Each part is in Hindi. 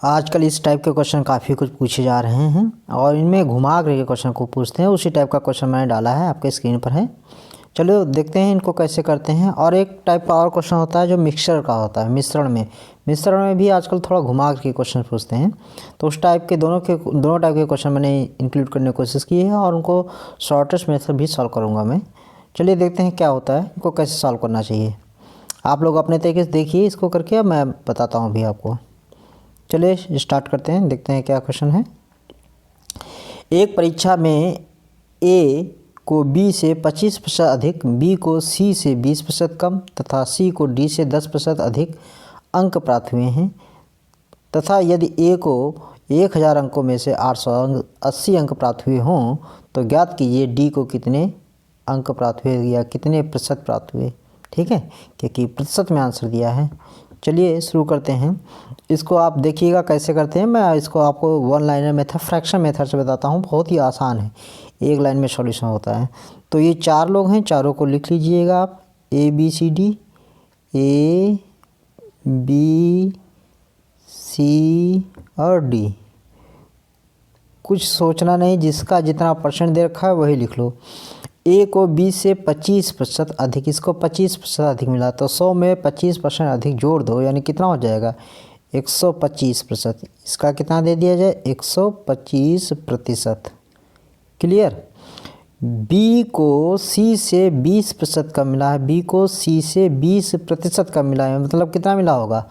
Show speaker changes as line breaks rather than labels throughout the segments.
आजकल इस टाइप के क्वेश्चन काफ़ी कुछ पूछे जा रहे हैं और इनमें घुमा करके क्वेश्चन को पूछते हैं। उसी टाइप का क्वेश्चन मैंने डाला है, आपके स्क्रीन पर है। चलो देखते हैं इनको कैसे करते हैं। और एक टाइप का और क्वेश्चन होता है जो मिक्सचर का होता है, मिश्रण में भी आजकल थोड़ा घुमा के क्वेश्चन पूछते हैं। तो उस टाइप के दोनों टाइप के क्वेश्चन मैंने इंक्लूड करने की कोशिश की है और उनको शॉर्टेस्ट मेथड भी सॉल्व करूँगा मैं। चलिए देखते हैं क्या होता है, इनको कैसे सॉल्व करना चाहिए। आप लोग अपने तरीके से देखिए इसको करके, मैं बताता हूँ अभी आपको। चलिए स्टार्ट करते हैं, देखते हैं क्या क्वेश्चन है। एक परीक्षा में ए को बी से 25% अधिक, बी को सी से 20% कम तथा सी को डी से 10% अधिक अंक प्राप्त हुए हैं तथा यदि ए को 1000 अंकों में से 880 अंक प्राप्त हुए हों तो ज्ञात कीजिए डी को कितने अंक प्राप्त हुए या कितने प्रतिशत प्राप्त हुए। ठीक है, क्योंकि प्रतिशत में आंसर दिया है। चलिए शुरू करते हैं। इसको आप देखिएगा कैसे करते हैं। मैं इसको आपको one liner method, fraction method से बताता हूँ। बहुत ही आसान है, एक लाइन में सॉल्यूशन होता है। तो ये 4 लोग हैं, चारों को लिख लीजिएगा आप। A B C D, A B C और डी। कुछ सोचना नहीं, जिसका जितना परसेंट दे रखा है वही लिख लो। ए को 20 से 25% अधिक, इसको 25% अधिक मिला तो 100 में 25% अधिक जोड़ दो, यानी कितना हो जाएगा 125%। इसका कितना दे दिया जाए 125%। क्लियर। बी को सी से 20% कम मिला है, बी को सी से 20% कम मिला है, मतलब कितना मिला होगा,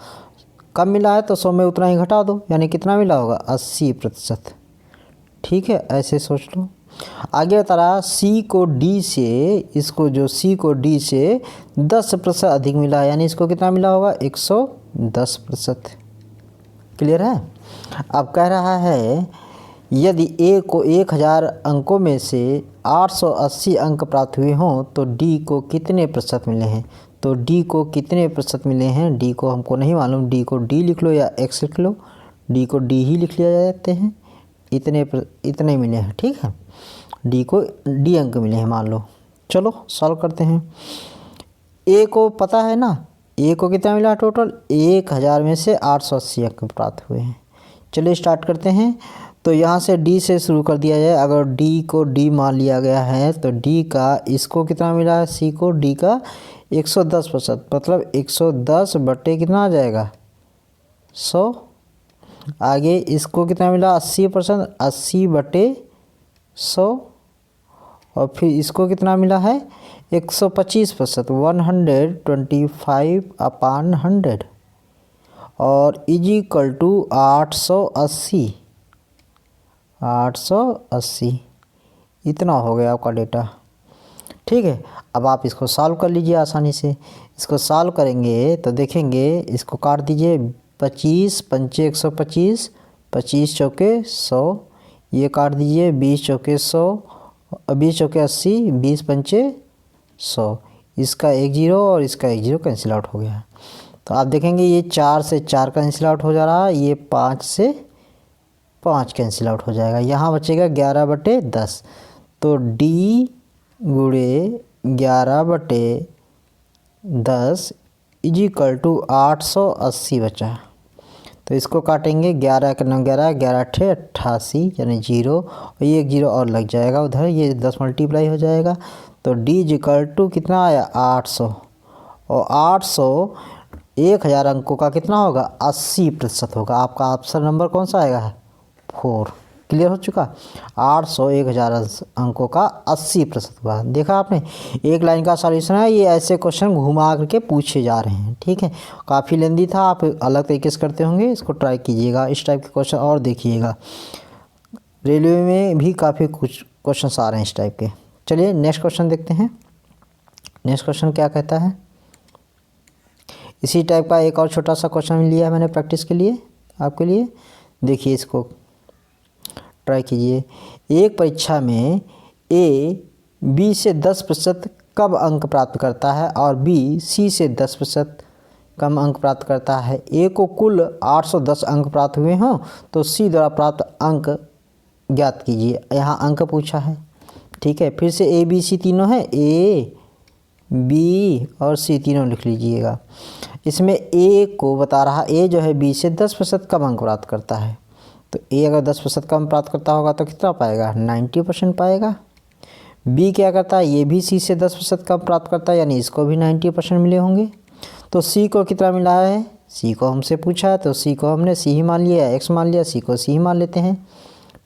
कम मिला है तो 100 में उतना ही घटा दो, यानी कितना मिला होगा 80%। ठीक है, ऐसे सोच लो। आगे बता रहा सी को डी से, इसको जो सी को डी से 10% अधिक मिला है, यानी इसको कितना मिला होगा 110%। क्लियर है। अब कह रहा है यदि ए को 1000 अंकों में से 880 अंक प्राप्त हुए हों तो डी को कितने प्रतिशत मिले हैं। तो डी को कितने प्रतिशत मिले हैं, डी को हमको नहीं मालूम, डी को डी लिख लो या एक्स लिख लो, डी को डी ही लिख लिया जाते हैं। इतने मिले हैं। ठीक है, डी को डी अंक मिले हैं मान लो। चलो सॉल्व करते हैं। ए को पता है ना, ए को कितना मिला टोटल, 1000 में से 880 अंक प्राप्त हुए हैं। चलिए स्टार्ट करते हैं। तो यहाँ से डी से शुरू कर दिया जाए। अगर डी को डी मान लिया गया है तो डी का, इसको कितना मिला है सी को, डी का 110%, मतलब 110 बटे कितना आ जाएगा 100। आगे इसको कितना मिला 80%, 80 बटे 100। और फिर इसको कितना मिला है 125%, 125/100 और इज इक्वल टू 880। इतना हो गया आपका डेटा। ठीक है, अब आप इसको सॉल्व कर लीजिए आसानी से। इसको सॉल्व करेंगे तो देखेंगे, इसको काट दीजिए। 25 पंचे 125, 25 चौके 100, ये काट दीजिए। 20 चौके 100, 20 चौके 80, 20 पंचे 100। इसका 1 0 और इसका 1 0 कैंसिल आउट हो गया। तो आप देखेंगे ये 4 से 4 कैंसिल आउट हो जा रहा है, ये 5 से 5 कैंसिल आउट हो जाएगा। यहाँ बचेगा 11/10। तो डी गुणे 11/10 इज इक्वल टू 880 बचा। तो इसको काटेंगे, 11 के 9 11, 11 8 88, यानी 0, और ये 1 0 और लग जाएगा उधर, ये 10 मल्टीप्लाई हो जाएगा। तो डी इज इक्वल टू कितना आया 800, और 800 1000 अंकों का कितना होगा 80% होगा। आपका ऑप्शन नंबर कौन सा आएगा 4। क्लियर हो चुका। 800 1000 अंकों का 80% हुआ। देखा आपने, एक लाइन का सॉल्यूशन है। ये ऐसे क्वेश्चन घुमा करके पूछे जा रहे हैं। ठीक है, काफ़ी लेंदी था, आप अलग तरीके से करते होंगे, इसको ट्राई कीजिएगा। इस टाइप के क्वेश्चन और देखिएगा, रेलवे में भी काफ़ी कुछ क्वेश्चन आ रहे हैं इस टाइप के। चलिए नेक्स्ट क्वेश्चन देखते हैं। नेक्स्ट क्वेश्चन क्या कहता है। इसी टाइप का एक और छोटा सा क्वेश्चन लिया है मैंने प्रैक्टिस के लिए आपके लिए। देखिए इसको ट्राई कीजिए। एक परीक्षा में ए बी से 10% कम अंक प्राप्त करता है और बी सी से 10% कम अंक प्राप्त करता है। ए को कुल 810 अंक प्राप्त हुए हों तो सी द्वारा प्राप्त अंक ज्ञात कीजिए। यहाँ अंक पूछा है। ठीक है, फिर से ए बी सी तीनों है, ए बी और सी तीनों लिख लीजिएगा। इसमें ए को बता रहा, ए जो है बी से 10% कम अंक प्राप्त करता है, तो ए अगर 10% कम प्राप्त करता होगा तो कितना पाएगा, 90% पाएगा। बी क्या करता है, ये भी सी से 10% कम प्राप्त करता है, यानी इसको भी 90% मिले होंगे। तो सी को कितना मिला है, सी को हमसे पूछा है तो सी को हमने सी ही मान लिया, एक्स मान लिया, सी को सी ही मान लेते हैं।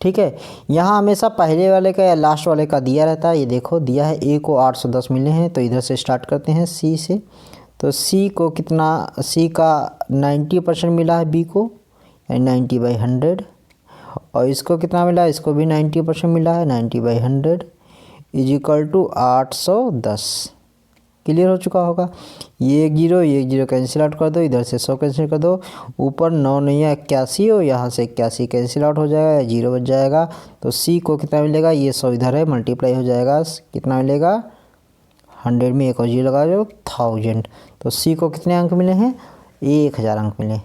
ठीक है, यहाँ हमेशा पहले वाले का या लास्ट वाले का दिया रहता है। ये देखो दिया है, ए को 810 मिले हैं, तो इधर से स्टार्ट करते हैं सी से। तो सी को कितना, सी का 90% मिला है बी को, यानी 90/100। और इसको कितना मिला है, इसको भी 90% मिला है, 90/100 इजिकल टू 810। क्लियर हो चुका होगा। ये 1 0 कैंसिल आउट कर दो, इधर से 100 कैंसिल कर दो, ऊपर 9 नहीं है 81 हो, यहाँ से 81 कैंसिल आउट हो जाएगा, 0 बच जाएगा। तो सी को कितना मिलेगा, ये 100 इधर है, मल्टीप्लाई हो जाएगा, कितना मिलेगा 100 में एक और 0 लगा दो 1000। तो सी को कितने अंक मिले हैं, 1000 अंक मिले।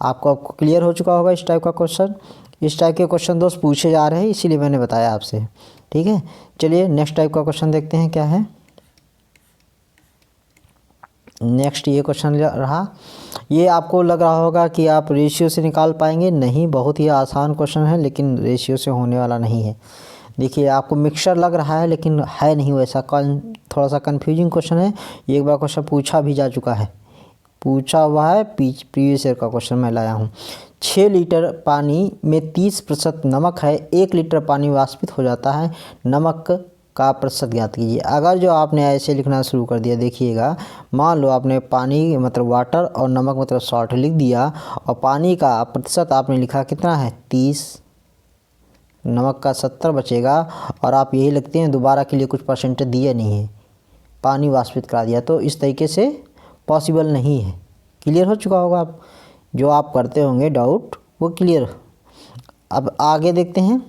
आपको क्लियर हो चुका होगा इस टाइप का क्वेश्चन। इस टाइप के क्वेश्चन दोस्त पूछे जा रहे हैं, इसीलिए मैंने बताया आपसे। ठीक है, चलिए नेक्स्ट टाइप का क्वेश्चन देखते हैं क्या है। नेक्स्ट ये क्वेश्चन रहा, ये आपको लग रहा होगा कि आप रेशियो से निकाल पाएंगे, नहीं, बहुत ही आसान क्वेश्चन है, लेकिन रेशियो से होने वाला नहीं है। देखिए आपको मिक्सचर लग रहा है, लेकिन है नहीं वैसा, थोड़ा सा कंफ्यूजिंग क्वेश्चन है। एक बार क्वेश्चन पूछा भी जा चुका है, पूछा हुआ है, प्रीवियस ईयर का क्वेश्चन मैं लाया हूँ। 6 लीटर पानी में 30% नमक है, 1 लीटर पानी वाष्पित हो जाता है, नमक का प्रतिशत ज्ञात कीजिए। अगर जो आपने ऐसे लिखना शुरू कर दिया, देखिएगा, मान लो आपने पानी मतलब वाटर और नमक मतलब सॉल्ट लिख दिया, और पानी का प्रतिशत आपने लिखा कितना है 30, नमक का 70 बचेगा, और आप यही लिखते हैं दोबारा के लिए कुछ परसेंटेज दिया नहीं है, पानी वाष्पित करा दिया, तो इस तरीके से पॉसिबल नहीं है। क्लियर हो चुका होगा, आप जो आप करते होंगे डाउट वो क्लियर। अब आगे देखते हैं,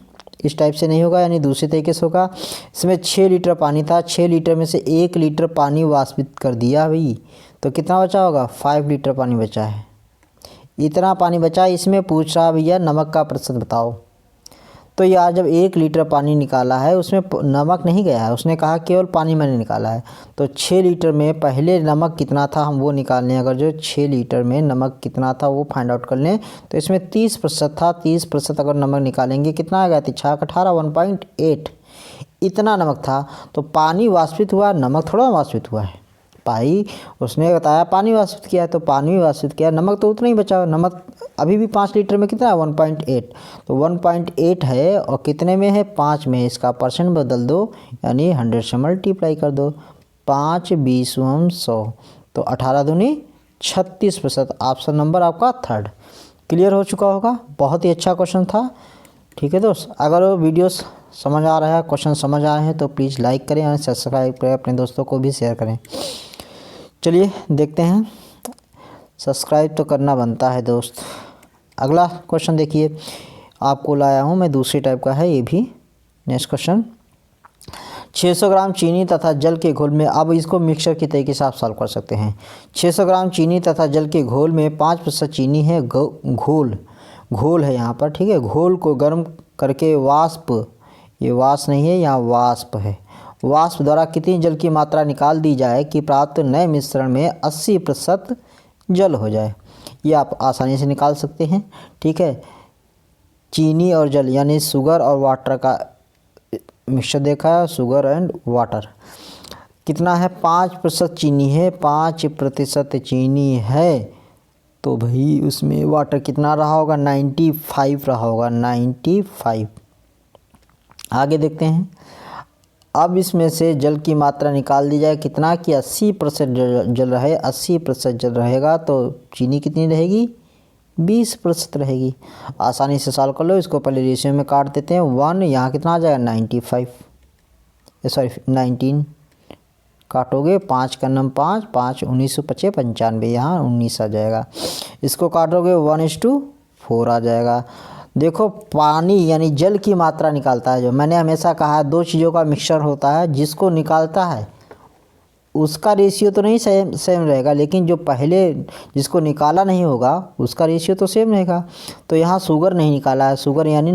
इस टाइप से नहीं होगा, यानी दूसरे तरीके से होगा। इसमें 6 लीटर पानी था, 6 लीटर में से 1 लीटर पानी वाष्पित कर दिया भाई, तो कितना बचा होगा, 5 लीटर पानी बचा है। इतना पानी बचा, इसमें पूछ रहा भैया नमक का प्रतिशत बताओ। तो यार जब 1 लीटर पानी निकाला है, उसमें नमक नहीं गया है, उसने कहा केवल पानी मैंने निकाला है। तो 6 लीटर में पहले नमक कितना था हम वो निकाल लें। अगर जो 6 लीटर में नमक कितना था वो फाइंड आउट कर लें, तो इसमें 30% था, 30% अगर नमक निकालेंगे कितना आ गया, 6 18 1.8 इतना नमक था। तो पानी वाष्पित हुआ, नमक थोड़ा वाष्पित हुआ है भाई, उसने बताया पानी वाष्पित किया है, तो पानी भी वाष्पित किया, नमक तो उतना ही बचा। नमक अभी भी 5 लीटर में कितना है 1.8, तो 1.8 है, और कितने में है 5 में, इसका परसेंट बदल दो, यानी 100 से मल्टीप्लाई कर दो, 5 20 100, तो 18 दूनी 36%। ऑप्शन नंबर आपका थर्ड। क्लियर हो चुका होगा, बहुत ही अच्छा क्वेश्चन था। ठीक है दोस्त, अगर वो वीडियो समझ आ रहा है, क्वेश्चन समझ आए हैं, तो प्लीज़ लाइक करें और सब्सक्राइब करें, अपने दोस्तों को भी शेयर करें। चलिए देखते हैं, सब्सक्राइब तो करना बनता है दोस्त। अगला क्वेश्चन देखिए, आपको लाया हूँ मैं, दूसरी टाइप का है ये भी। नेक्स्ट क्वेश्चन, 600 ग्राम चीनी तथा जल के घोल में, अब इसको मिक्सचर की तरीके से आप सॉल्व कर सकते हैं। 600 ग्राम चीनी तथा जल के घोल में 5% चीनी है, घोल है यहाँ पर, ठीक है। घोल को गर्म करके वाष्प, ये वाष्प नहीं है, यहाँ वाष्प है, वाष्प द्वारा कितनी जल की मात्रा निकाल दी जाए कि प्राप्त नए मिश्रण में 80% जल हो जाए। ये आप आसानी से निकाल सकते हैं, ठीक है। चीनी और जल यानी शुगर और वाटर का मिक्सचर देखा है, शुगर एंड वाटर। कितना है, 5% चीनी है, 5% चीनी है, तो भाई उसमें वाटर कितना रहा होगा, 95 रहा होगा, 95। आगे देखते हैं, अब इसमें से जल की मात्रा निकाल दी जाए कितना, कि 80% जल रहे, 80% जल रहेगा, तो चीनी कितनी रहेगी, 20% रहेगी। आसानी से सॉल्व कर लो, इसको पहले रेशियो में काट देते हैं। 1 यहाँ कितना आ जाएगा 95, सॉरी 19 काटोगे, 5 का नम 5 5 19 95, यहाँ 19 आ जाएगा। इसको काटोगे 1:4 आ जाएगा। देखो पानी यानी जल की मात्रा निकालता है, जो मैंने हमेशा कहा है 2 चीज़ों का मिक्सचर होता है, जिसको निकालता है उसका रेशियो तो नहीं सेम रहेगा, लेकिन जो पहले जिसको निकाला नहीं होगा उसका रेशियो तो सेम रहेगा। तो यहाँ शुगर नहीं निकाला है, शुगर यानी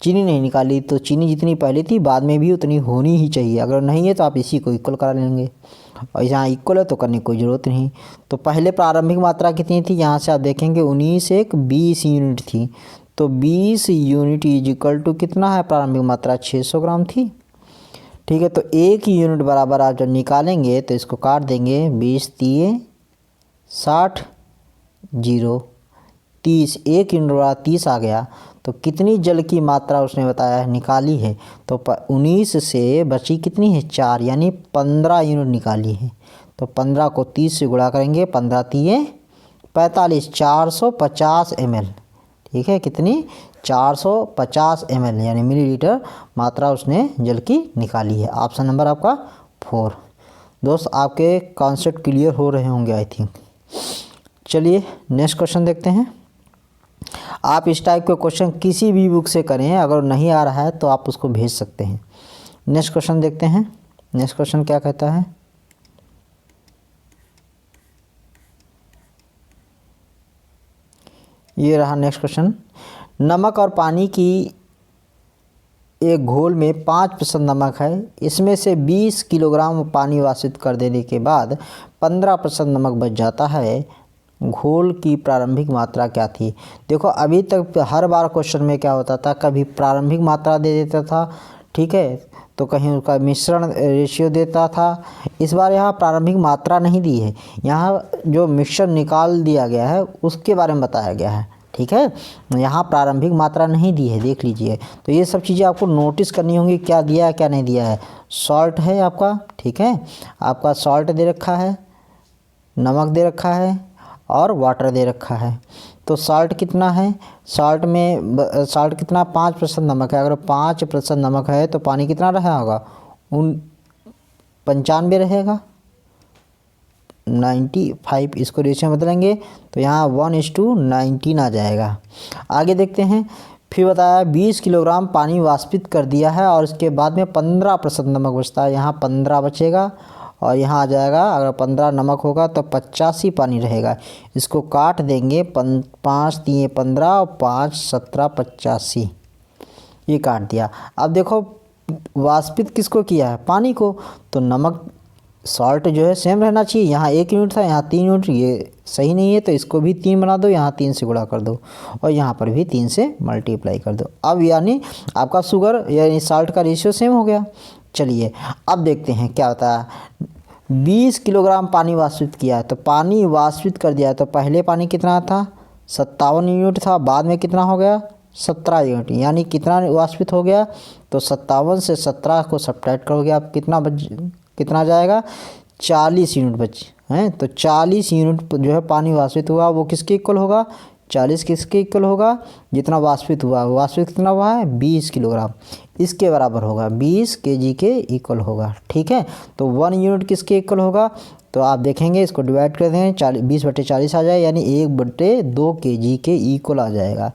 चीनी नहीं निकाली तो चीनी जितनी पहले थी बाद में भी उतनी होनी ही चाहिए, अगर नहीं है तो आप इसी को इक्वल करा लेंगे, और यहाँ इक्वल है तो करने की कोई ज़रूरत नहीं। तो पहले प्रारंभिक मात्रा कितनी थी, यहाँ से आप देखेंगे 19 एक 20 यूनिट थी, तो 20 यूनिट इज इक्वल टू कितना है, प्रारंभिक मात्रा 600 ग्राम थी। ठीक है, तो 1 यूनिट बराबर आप जब निकालेंगे तो इसको काट देंगे, 20 तिये 60 0 30, 1 यूनिट बराबर 30 आ गया। तो कितनी जल की मात्रा उसने बताया है, निकाली है, तो 19 से बची कितनी है 4, यानी 15 यूनिट निकाली है। तो 15 को 30 से गुणा करेंगे, 15 तिये 45, 450 ml। ठीक है, कितनी 450 ml यानी मिलीलीटर मात्रा उसने जल की निकाली है। ऑप्शन नंबर आपका 4। दोस्त आपके कॉन्सेप्ट क्लियर हो रहे होंगे आई थिंक। चलिए नेक्स्ट क्वेश्चन देखते हैं। आप इस टाइप के क्वेश्चन किसी भी बुक से करें, अगर नहीं आ रहा है तो आप उसको भेज सकते हैं। नेक्स्ट क्वेश्चन देखते हैं। नेक्स्ट क्वेश्चन क्या कहता है, ये रहा नेक्स्ट क्वेश्चन। नमक और पानी की एक घोल में 5% नमक है, इसमें से 20 किलोग्राम पानी वाष्पित कर देने के बाद 15% नमक बच जाता है, घोल की प्रारंभिक मात्रा क्या थी। देखो अभी तक हर बार क्वेश्चन में क्या होता था, कभी प्रारंभिक मात्रा दे देता था, ठीक है, तो कहीं उसका मिश्रण रेशियो देता था। इस बार यहाँ प्रारंभिक मात्रा नहीं दी है, यहाँ जो मिश्रण निकाल दिया गया है उसके बारे में बताया गया है। ठीक है, यहाँ प्रारंभिक मात्रा नहीं दी है, देख लीजिए। तो ये सब चीज़ें आपको नोटिस करनी होंगी, क्या दिया है क्या नहीं दिया है। सॉल्ट है आपका, ठीक है, आपका सॉल्ट दे रखा है, नमक दे रखा है और वाटर दे रखा है। तो साल्ट कितना है, साल्ट में साल्ट कितना 5% नमक है। अगर 5% नमक है तो पानी कितना रहा होगा, 95 रहेगा, 95। इसको रेशियो बदलेंगे तो यहाँ 1:19 आ जाएगा। आगे देखते हैं। फिर बताया 20 किलोग्राम पानी वाष्पित कर दिया है और इसके बाद में 15% नमक बचता है, यहाँ 15 बचेगा और यहाँ आ जाएगा, अगर 15 नमक होगा तो 85 पानी रहेगा। इसको काट देंगे, 5 तिये 15 और 5 17 85, ये काट दिया। अब देखो वाष्पित किसको किया है, पानी को, तो नमक सॉल्ट जो है सेम रहना चाहिए। यहाँ 1 यूनिट था, यहाँ 3 यूनिट, ये सही नहीं है तो इसको भी 3 बना दो, यहाँ 3 से गुणा कर दो और यहाँ पर भी 3 से मल्टीप्लाई कर दो। अब यानी आपका शुगर यानी साल्ट का रेशियो सेम हो गया। चलिए अब देखते हैं क्या होता है। 20 किलोग्राम पानी वाष्पित किया है, तो पानी वाष्पित कर दिया है, तो पहले पानी कितना था 57 यूनिट था, बाद में कितना हो गया 17 यूनिट, यानी कितना वाष्पित हो गया, तो 57 से 17 को सब्ट्रैक्ट करोगे आप कितना जाएगा 40 यूनिट बच हैं। तो 40 यूनिट जो है पानी वाष्पित हुआ, वो किसके इक्वल होगा, 40 किसके इक्वल होगा, जितना वाष्पित हुआ, वाष्पित कितना हुआ है 20 किलोग्राम, इसके बराबर होगा, 20 kg के इक्वल होगा। ठीक है, तो 1 यूनिट किसके इक्वल होगा, तो आप देखेंगे इसको डिवाइड कर देंगे, 20/40 आ जाए, यानी 1/2 kg के इक्वल आ जाएगा।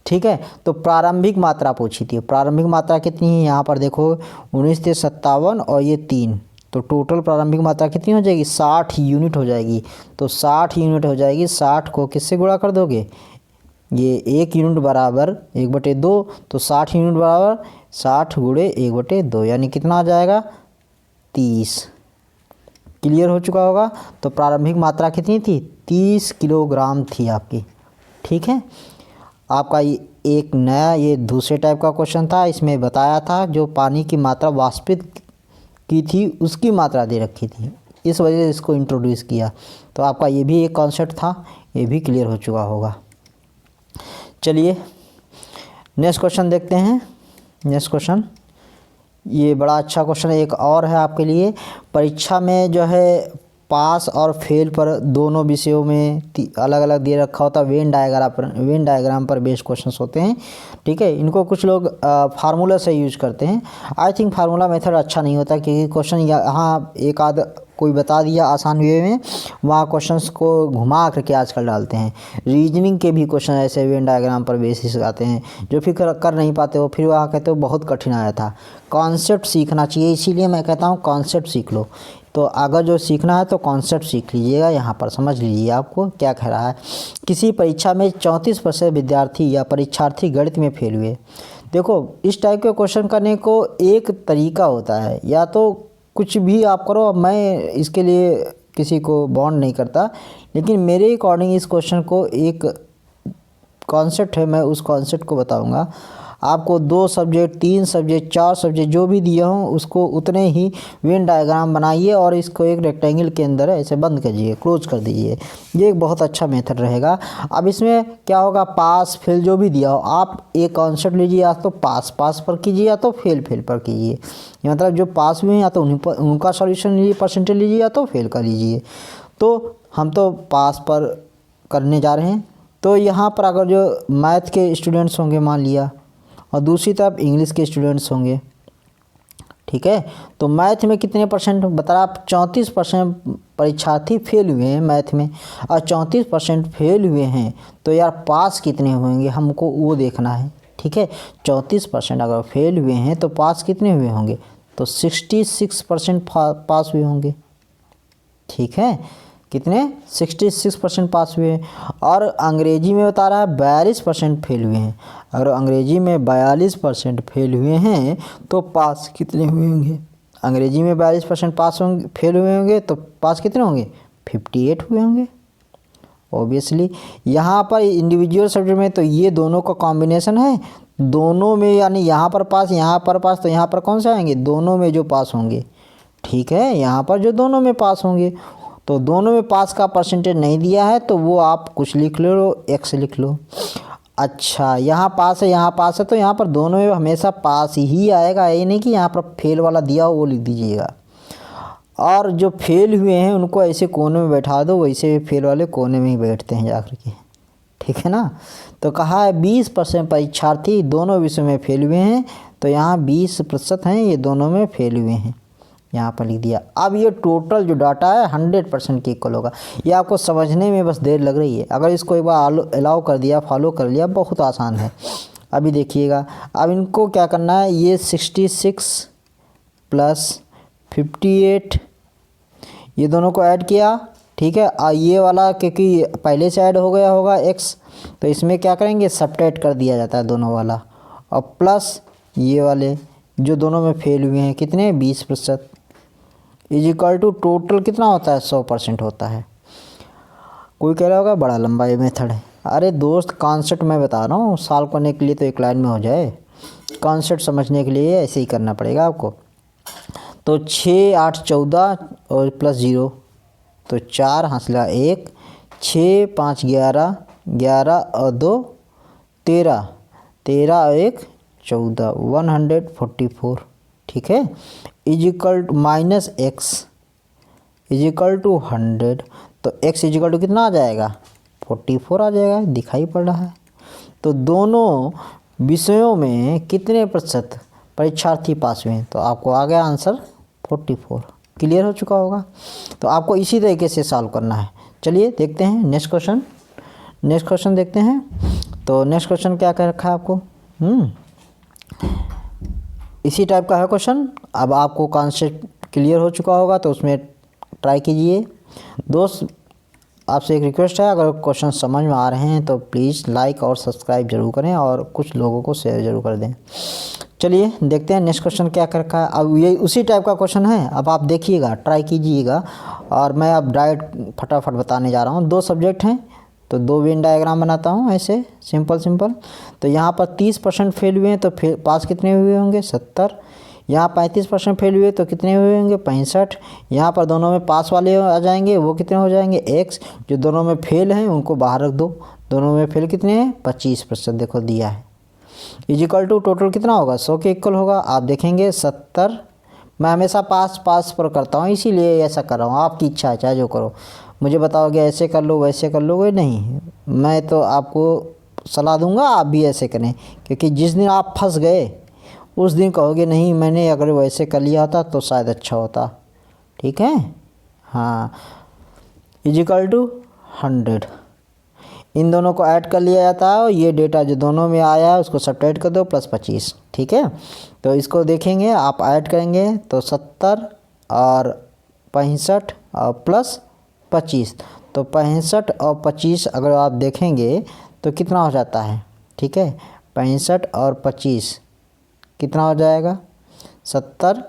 ठीक है, तो प्रारंभिक मात्रा पूछी थी, प्रारंभिक मात्रा कितनी है, यहाँ पर देखो 19 से 57 और ये 3, तो टोटल प्रारंभिक मात्रा कितनी हो जाएगी 60 यूनिट हो जाएगी। तो 60 यूनिट हो जाएगी, 60 को किससे गुणा कर दोगे, ये 1 यूनिट बराबर 1/2, तो 60 यूनिट बराबर 60 गुणे 1/2, यानी कितना आ जाएगा 30। क्लियर हो चुका होगा। तो प्रारंभिक मात्रा कितनी थी 30 किलोग्राम थी आपकी। ठीक है, आपका ये एक नया ये दूसरे टाइप का क्वेश्चन था, इसमें बताया था जो पानी की मात्रा वाष्पित की थी उसकी मात्रा दे रखी थी, इस वजह से इसको इंट्रोड्यूस किया। तो आपका ये भी एक कॉन्सेप्ट था, ये भी क्लियर हो चुका होगा। चलिए नेक्स्ट क्वेश्चन देखते हैं। नेक्स्ट क्वेश्चन ये बड़ा अच्छा क्वेश्चन एक और है आपके लिए। परीक्षा में जो है पास और फेल पर दोनों विषयों में अलग अलग दे रखा होता है, वेन डायग्राम पर बेस्ड क्वेश्चंस होते हैं। ठीक है, इनको कुछ लोग फार्मूला से यूज करते हैं। आई थिंक फार्मूला मेथड अच्छा नहीं होता, क्योंकि क्वेश्चन यहाँ एक आध कोई बता दिया आसान वे में, वहाँ क्वेश्चंस को घुमा करके आजकल डालते हैं। रीजनिंग के भी क्वेश्चन ऐसे वेन डायग्राम पर बेसिस आते हैं, जो फिर कर नहीं पाते हो, फिर वहाँ कहते हो बहुत कठिन आया था। कॉन्सेप्ट सीखना चाहिए, इसीलिए मैं कहता हूँ कॉन्सेप्ट सीख लो। तो अगर जो सीखना है तो कॉन्सेप्ट सीख लीजिएगा। यहाँ पर समझ लीजिए आपको क्या कह रहा है। किसी परीक्षा में 34% विद्यार्थी या परीक्षार्थी गणित में फेल हुए, देखो इस टाइप के क्वेश्चन करने को एक तरीका होता है, या तो कुछ भी आप करो, मैं इसके लिए किसी को बॉन्ड नहीं करता, लेकिन मेरे अकॉर्डिंग इस क्वेश्चन को एक कॉन्सेप्ट है, मैं उस कॉन्सेप्ट को बताऊंगा आपको। 2 सब्जेक्ट, 3 सब्जेक्ट, 4 सब्जेक्ट जो भी दिया हो उसको उतने ही वेन डायग्राम बनाइए और इसको एक रेक्टेंगल के अंदर ऐसे बंद करिए, क्लोज कर दीजिए। ये एक बहुत अच्छा मेथड रहेगा। अब इसमें क्या होगा, पास फेल जो भी दिया हो आप एक कॉन्सेप्ट लीजिए, या तो पास पास पर कीजिए या तो फेल फेल पर कीजिए। मतलब जो पास हुए हैं या तो उनका सॉल्यूशन लीजिए, परसेंटेज लीजिए, या तो फेल का लीजिए। तो हम तो पास पर करने जा रहे हैं। तो यहाँ पर अगर जो मैथ के स्टूडेंट्स होंगे मान लिया, और दूसरी तरफ इंग्लिश के स्टूडेंट्स होंगे, ठीक है, तो मैथ में कितने परसेंट बता रहा, आप 34% परीक्षार्थी फेल हुए हैं मैथ में, और 34% फेल हुए हैं, तो यार पास कितने होंगे हमको वो देखना है। ठीक है, 34% अगर फेल हुए हैं तो पास कितने हुए होंगे, तो 66% पास हुए होंगे। ठीक है, कितने, 66% पास हुए हैं। और अंग्रेजी में बता रहा है 42% फेल हुए हैं। अगर अंग्रेजी में 42% फेल हुए हैं तो पास कितने हुए होंगे, अंग्रेजी में 42% पास होंगे, फेल हुए होंगे, तो पास कितने होंगे, 58 हुए होंगे। ऑब्वियसली यहाँ पर इंडिविजुअल सब्जेक्ट में तो ये दोनों का कॉम्बिनेशन है, दोनों में, यानी यहाँ पर पास, यहाँ पर पास, तो यहाँ पर कौन से आएंगे, दोनों में जो पास होंगे। ठीक है, यहाँ पर जो दोनों में पास होंगे, तो दोनों में पास का परसेंटेज नहीं दिया है तो वो आप कुछ लिख लो, एक्स लिख लो। अच्छा, यहाँ पास है, यहाँ पास है, तो यहाँ पर दोनों में हमेशा पास ही आएगा, ये नहीं कि यहाँ पर फेल वाला दिया हो वो लिख दीजिएगा। और जो फेल हुए हैं उनको ऐसे कोने में बैठा दो, वैसे फेल वाले कोने में ही बैठते हैं जाकर के। ठीक है ना, तो कहा है 20% परीक्षार्थी दोनों विषयों में फेल हुए हैं, तो यहाँ 20% हैं ये दोनों में फेल हुए हैं, यहाँ पर लिख दिया। अब ये टोटल जो डाटा है 100% के इक्वल होगा। ये आपको समझने में बस देर लग रही है, अगर इसको एक बार अलाउ कर दिया, फॉलो कर लिया, बहुत आसान है। अभी देखिएगा, अब इनको क्या करना है, ये 66 + 58 ये दोनों को ऐड किया। ठीक है, ये वाला क्योंकि पहले से ऐड हो गया होगा x, तो इसमें क्या करेंगे, सब्ट्रैक्ट कर दिया जाता है दोनों वाला, और प्लस ये वाले जो दोनों में फेल हुए हैं कितने, 20%, इजिकल टू टोटल कितना होता है, 100% होता है। कोई कह रहा होगा बड़ा लंबा ये मेथड है। अरे दोस्त, कॉन्सेप्ट मैं बता रहा हूँ, सॉल्व करने के लिए तो एक लाइन में हो जाए, कॉन्सेप्ट समझने के लिए ऐसे ही करना पड़ेगा आपको। तो 6 8 14 और प्लस 0, तो 4 हासिला 1, 6 5 11, 11 और 2 13, 13 और 1 14, 144। ठीक है, is equal to minus x is equal to 100, तो x इजिकल टू कितना आ जाएगा, 44 आ जाएगा, दिखाई पड़ रहा है। तो दोनों विषयों में कितने प्रतिशत परीक्षार्थी पास हुए हैं, तो आपको आ गया आंसर 44। क्लियर हो चुका होगा। तो आपको इसी तरीके से सॉल्व करना है। चलिए देखते हैं नेक्स्ट क्वेश्चन देखते हैं। तो नेक्स्ट क्वेश्चन क्या कह रखा है आपको, इसी टाइप का है क्वेश्चन। अब आपको कॉन्सेप्ट क्लियर हो चुका होगा तो उसमें ट्राई कीजिए। दोस्त, आपसे एक रिक्वेस्ट है, अगर क्वेश्चन समझ में आ रहे हैं तो प्लीज़ लाइक और सब्सक्राइब जरूर करें और कुछ लोगों को शेयर जरूर कर दें। चलिए देखते हैं नेक्स्ट क्वेश्चन क्या कर रखा है। अब ये उसी टाइप का क्वेश्चन है, अब आप देखिएगा, ट्राई कीजिएगा, और मैं अब डायरेक्ट फटाफट बताने जा रहा हूँ। 2 सब्जेक्ट हैं तो 2 वेन डायग्राम बनाता हूँ ऐसे सिंपल। तो यहाँ पर 30% फेल हुए हैं तो पास कितने हुए होंगे, 70। यहाँ 35% फेल हुए तो कितने हुए होंगे, 65। यहाँ पर दोनों में पास वाले आ जाएंगे, वो कितने हो जाएंगे, x। जो दोनों में फेल हैं उनको बाहर रख दो। दोनों में फेल कितने हैं, 25%, देखो दिया है। इजिकल टू टोटल कितना होगा, 100 के इक्वल होगा। आप देखेंगे 70। मैं हमेशा पास पर करता हूँ, इसीलिए ऐसा कर रहा हूँ। आपकी इच्छा है, चाहे जो करो। मुझे बताओगे ऐसे कर लो वैसे कर लोगे, नहीं, मैं तो आपको सलाह दूंगा आप भी ऐसे करें, क्योंकि जिस दिन आप फंस गए उस दिन कहोगे नहीं, मैंने अगर वैसे कर लिया होता तो शायद अच्छा होता। ठीक है, हाँ। इजिकल टू 100, इन दोनों को ऐड कर लिया जाता है, और ये डेटा जो दोनों में आया है उसको सब्ट्रैक्ट कर दो, प्लस 25। ठीक है, तो इसको देखेंगे, आप ऐड करेंगे तो 70 और 65 और प्लस 25, तो 65 और 25 अगर आप देखेंगे तो कितना हो जाता है। ठीक है, 65 और 25 कितना हो जाएगा 70,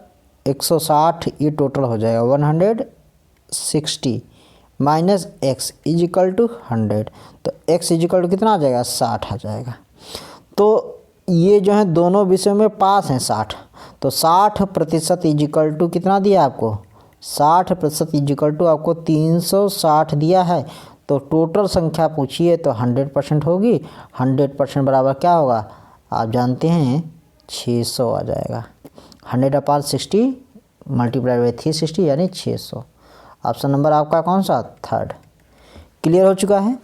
160 ये टोटल हो जाएगा 160 minus x is equal to 100। तो एक्स इज इक्वल टू कितना आ जाएगा 60 आ जाएगा। तो ये जो है दोनों विषयों में पास हैं 60। तो 60% इज इक्वल टू कितना दिया आपको 60% इज इक्वल टू आपको 360 दिया है। तो टोटल संख्या पूछिए तो 100% होगी। 100% बराबर क्या होगा आप जानते हैं 600 आ जाएगा। 100/60 मल्टीप्लाइड बाई 360 यानी 600। ऑप्शन नंबर आपका कौन सा 3rd। क्लियर हो चुका है।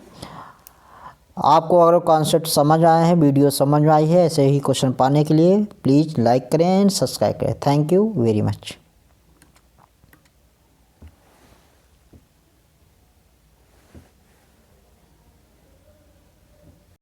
आपको अगर कॉन्सेप्ट समझ आए हैं, वीडियो समझ में आई है, ऐसे ही क्वेश्चन पाने के लिए प्लीज़ लाइक करें एंड सब्सक्राइब करें। Thank you very much.